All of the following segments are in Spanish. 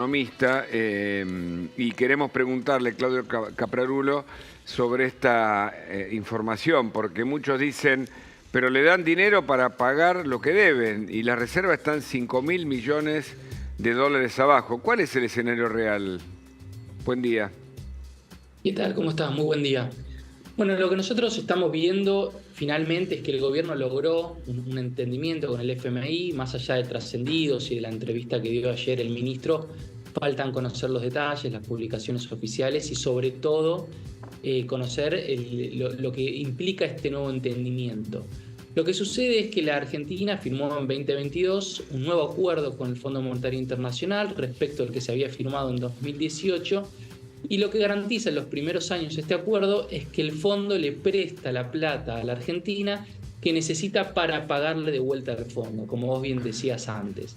Economista, y queremos preguntarle, Claudio Caprarulo, sobre esta información, porque muchos dicen, pero le dan dinero para pagar lo que deben, y las reservas están 5.000 millones de dólares abajo. ¿Cuál es el escenario real? Buen día. ¿Qué tal? ¿Cómo estás? Muy buen día. Bueno, lo que nosotros estamos viendo finalmente es que el gobierno logró un entendimiento con el FMI, más allá de trascendidos y de la entrevista que dio ayer el ministro, faltan conocer los detalles, las publicaciones oficiales y sobre todo conocer lo que implica este nuevo entendimiento. Lo que sucede es que la Argentina firmó en 2022 un nuevo acuerdo con el Fondo Monetario Internacional respecto al que se había firmado en 2018. Y lo que garantiza en los primeros años este acuerdo es que el fondo le presta la plata a la Argentina que necesita para pagarle de vuelta al fondo, como vos bien decías antes.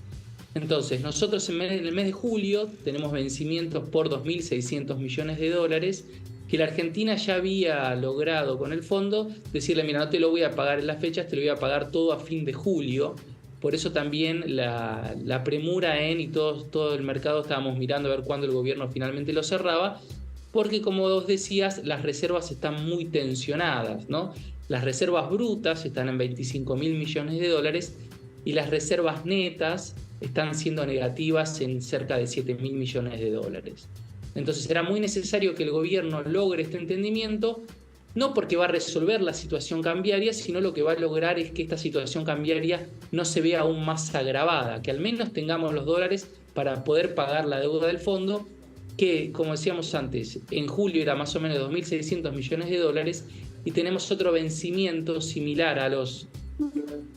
Entonces, nosotros en el mes de julio tenemos vencimientos por 2.600 millones de dólares que la Argentina ya había logrado con el fondo decirle, mira, no te lo voy a pagar en las fechas, te lo voy a pagar todo a fin de julio. Por eso también la premura y todo el mercado estábamos mirando a ver cuándo el gobierno finalmente lo cerraba, porque como vos decías, las reservas están muy tensionadas, ¿no? Las reservas brutas están en 25.000 millones de dólares y las reservas netas están siendo negativas en cerca de 7.000 millones de dólares. Entonces era muy necesario que el gobierno logre este entendimiento, no porque va a resolver la situación cambiaria, sino lo que va a lograr es que esta situación cambiaria no se vea aún más agravada, que al menos tengamos los dólares para poder pagar la deuda del fondo, que, como decíamos antes, en julio era más o menos 2.600 millones de dólares y tenemos otro vencimiento similar a los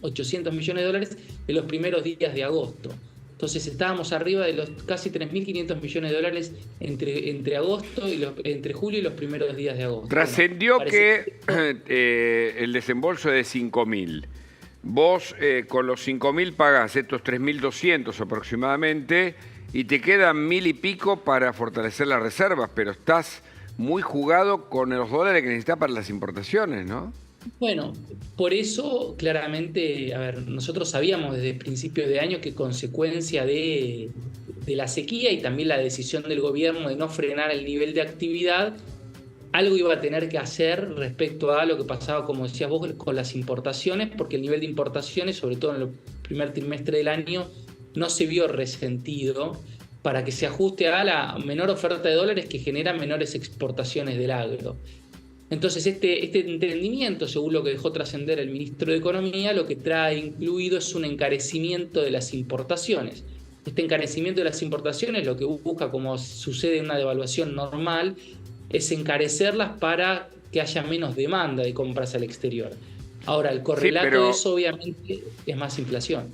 800 millones de dólares en los primeros días de agosto. Entonces estábamos arriba de los casi 3.500 millones de dólares entre agosto y entre julio y los primeros días de agosto. Trascendió Bueno, que el desembolso es de 5.000. Vos con los 5.000 pagás estos 3.200 aproximadamente y te quedan 1.000 y pico para fortalecer las reservas, pero estás muy jugado con los dólares que necesitas para las importaciones, ¿no? Bueno, por eso claramente, a ver, nosotros sabíamos desde el principio de año que consecuencia de la sequía y también la decisión del gobierno de no frenar el nivel de actividad, algo iba a tener que hacer respecto a lo que pasaba, como decías vos, con las importaciones, porque el nivel de importaciones, sobre todo en el primer trimestre del año, no se vio resentido para que se ajuste a la menor oferta de dólares que genera menores exportaciones del agro. Entonces, este entendimiento, según lo que dejó trascender el ministro de Economía, lo que trae incluido es un encarecimiento de las importaciones. Este encarecimiento de las importaciones lo que busca, como sucede en una devaluación normal, es encarecerlas para que haya menos demanda de compras al exterior. Ahora, el correlato de eso obviamente es más inflación.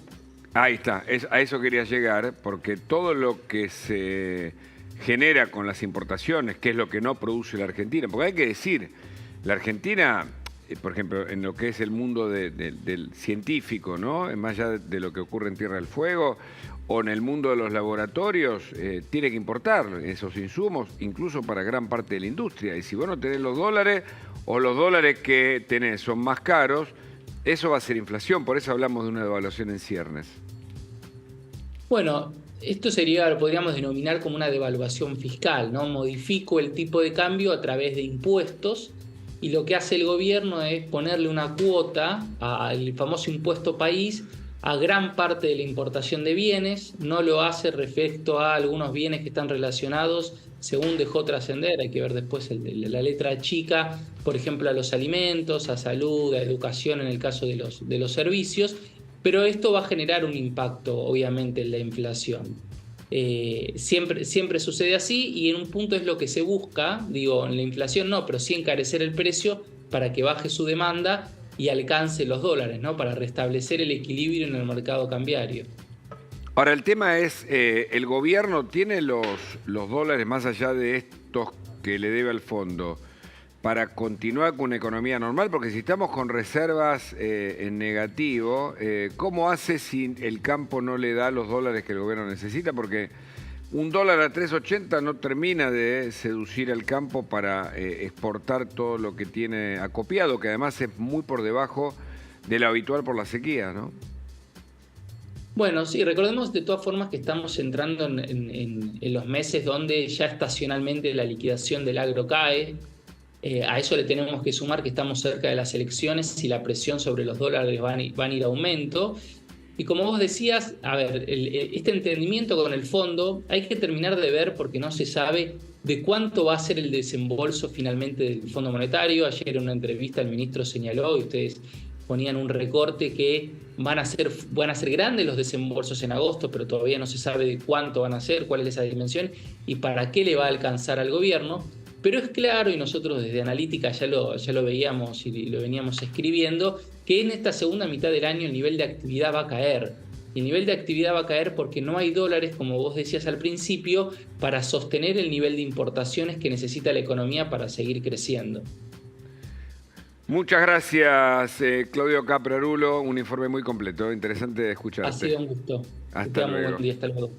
Ahí está, a eso quería llegar, porque todo lo que se genera con las importaciones, que es lo que no produce la Argentina, porque hay que decir, la Argentina, por ejemplo, en lo que es el mundo del científico, ¿no? Más allá de lo que ocurre en Tierra del Fuego, o en el mundo de los laboratorios, tiene que importar esos insumos, incluso para gran parte de la industria. Y si vos no tenés los dólares, o los dólares que tenés son más caros, eso va a ser inflación, por eso hablamos de una devaluación en ciernes. Bueno, esto lo podríamos denominar como una devaluación fiscal, ¿no? Modifico el tipo de cambio a través de impuestos y lo que hace el gobierno es ponerle una cuota al famoso impuesto país a gran parte de la importación de bienes, no lo hace respecto a algunos bienes que están relacionados, según dejó trascender, hay que ver después la letra chica, por ejemplo, a los alimentos, a salud, a educación en el caso de los servicios, pero esto va a generar un impacto, obviamente, en la inflación. Siempre sucede así y en un punto es lo que se busca, digo, en la inflación no, pero sí encarecer el precio para que baje su demanda y alcance los dólares, ¿no? Para restablecer el equilibrio en el mercado cambiario. Ahora, el tema es, ¿el gobierno tiene los dólares más allá de estos que le debe al fondo para continuar con una economía normal? Porque si estamos con reservas en negativo, ¿cómo hace si el campo no le da los dólares que el gobierno necesita? Porque un dólar a 3.80 no termina de seducir al campo para exportar todo lo que tiene acopiado, que además es muy por debajo de lo habitual por la sequía, ¿no? Bueno, sí, recordemos de todas formas que estamos entrando en los meses donde ya estacionalmente la liquidación del agro cae. A eso le tenemos que sumar que estamos cerca de las elecciones y la presión sobre los dólares van a ir a aumento. Y como vos decías, a ver, este entendimiento con el fondo hay que terminar de ver porque no se sabe de cuánto va a ser el desembolso finalmente del Fondo Monetario. Ayer en una entrevista el ministro señaló, y ustedes ponían un recorte, que van a ser grandes los desembolsos en agosto, pero todavía no se sabe de cuánto van a ser, cuál es esa dimensión y para qué le va a alcanzar al gobierno. Pero es claro, y nosotros desde Analítica ya lo veíamos y lo veníamos escribiendo, que en esta segunda mitad del año el nivel de actividad va a caer. Y el nivel de actividad va a caer porque no hay dólares, como vos decías al principio, para sostener el nivel de importaciones que necesita la economía para seguir creciendo. Muchas gracias, Claudio Caprarulo. Un informe muy completo, interesante de Ha escucharte. sido un gusto. Que Hasta tengan muy buen luego. día. Hasta luego.